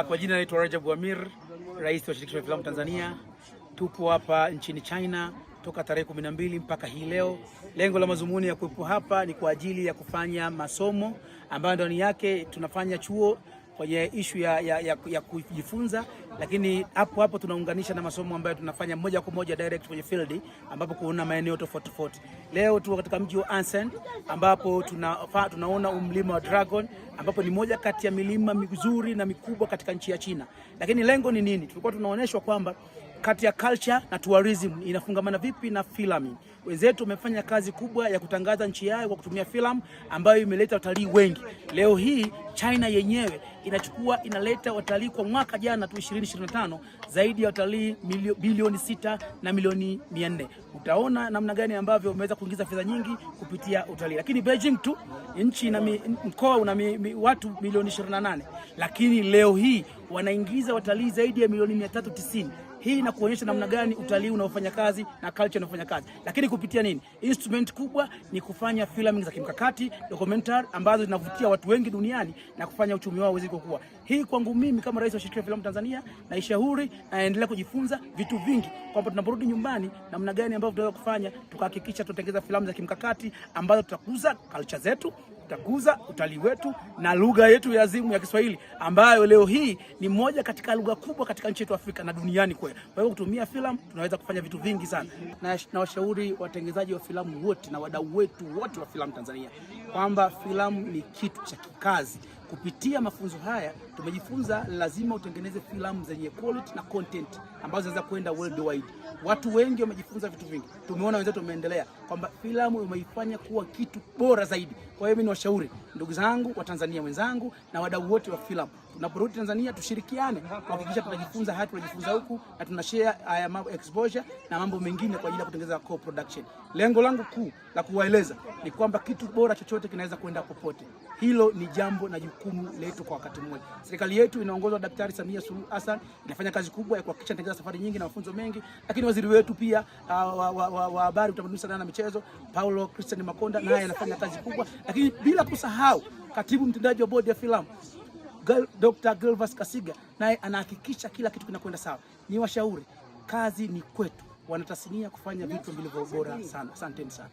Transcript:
Kwa jina naitwa Rajab Amir, rais wa shirikisho la filamu Tanzania. Tupo hapa nchini China toka tarehe 12 mpaka hii leo. Lengo la mazumuni ya kuwepo hapa ni kwa ajili ya kufanya masomo ambayo ndani yake tunafanya chuo kwenye issue ya kujifunza, lakini hapo tunaunganisha na masomo ambayo tunafanya moja kwa moja direct kwenye field, ambapo kuna maeneo tofauti tofauti. Leo tu katika mji wa Ansan ambapo tunaona mlima wa Dragon, ambapo ni moja kati ya milima mizuri na mikubwa katika nchi ya China. Lakini lengo ni nini? Tulikuwa tunaonyeshwa kwamba kati ya culture na tourism inafungamana vipi na filamu. Wenzetu wamefanya kazi kubwa ya kutangaza nchi yao kwa kutumia filamu ambayo imeleta watalii wengi. Leo hii China yenyewe inaleta watalii kwa mwaka jana tu 2025 zaidi ya watalii bilioni 6 na milioni 400. Utaona namna gani ambavyo wameweza kuingiza fedha nyingi kupitia utalii. Lakini Beijing tu nchi na mkoa una watu milioni 28, lakini leo hii wanaingiza watalii zaidi ya milioni 390. Hii inakuonyesha namna gani utalii unaofanya kazi na culture inafanya kazi. Lakini kupitia nini? Instrument kubwa ni kufanya filamu za kimkakati, documentary ambazo zinavutia watu wengi duniani na kufanya uchumi wao uweze kukua. Hii kwangu mimi kama rais wa shirikisho la filamu Tanzania naishauri na endelea kujifunza vitu vingi, kwamba tunaporudi nyumbani namna gani ambavyo tunaweza kufanya tukahakikisha tunatengeneza filamu za kimkakati ambazo tutakuza culture zetu, tutakuza utalii wetu na lugha yetu ya azimu ya Kiswahili ambayo leo hii ni moja katika lugha kubwa katika nchi yetu Afrika na duniani kwa. Kwa hiyo kutumia filamu tunaweza kufanya vitu vingi sana. Na washauri watengenezaji wa filamu wote na wadau wetu wote wa filamu Tanzania kwamba filamu ni kitu cha kikazi. Kupitia mafunzo haya tumejifunza lazima utengeneze filamu zenye quality na content ambazo zinaweza kwenda worldwide. Watu wengi wamejifunza vitu vingi. Tumeona wenzetu wameendelea kwamba filamu umeifanya kuwa kitu bora zaidi. Kwa hiyo mimi ni washauri ndugu zangu wa Tanzania wenzangu na wadau wote wa filamu, tunaporudi Tanzania tushirikiane kuhakikisha tunajifunza haya tunajifunza huku na tunashare haya mambo exposure na mambo mengine kwa ajili ya kutengeneza co-production. Lengo langu kuu la kuwaeleza ni kwamba kitu bora chochote kinaweza kwenda popote. Hilo ni jambo na jukumu letu kwa wakati mmoja. Serikali yetu inaongozwa na Daktari Samia Suluhu Hassan, inafanya kazi kubwa ya kuhakikisha inatengeneza safari nyingi na mafunzo mengi, lakini waziri wetu pia wa habari, utamaduni, sanaa na michezo Paulo Christian Makonda naye anafanya kazi kubwa, lakini bila kusahau katibu mtendaji wa bodi ya filamu Dr. Gervas Kasiga naye anahakikisha kila kitu kinakwenda sawa. Ni washauri, kazi ni kwetu, wanatasnia kufanya vitu vilivyo bora sana. Asanteni sana.